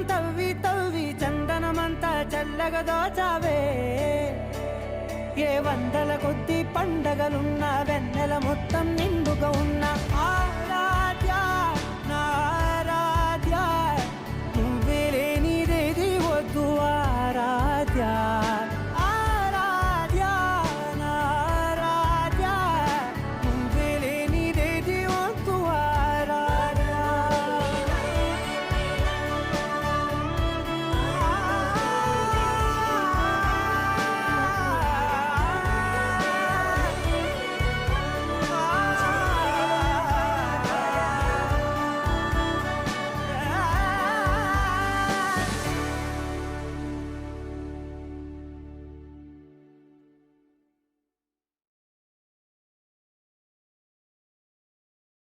తవ్వి తవ్వి చందనమంతా చల్లగా దోచావే ఏ వందల కొద్ది పండగలున్నా వెన్నెల మొత్తం నిండుగా ఉన్నా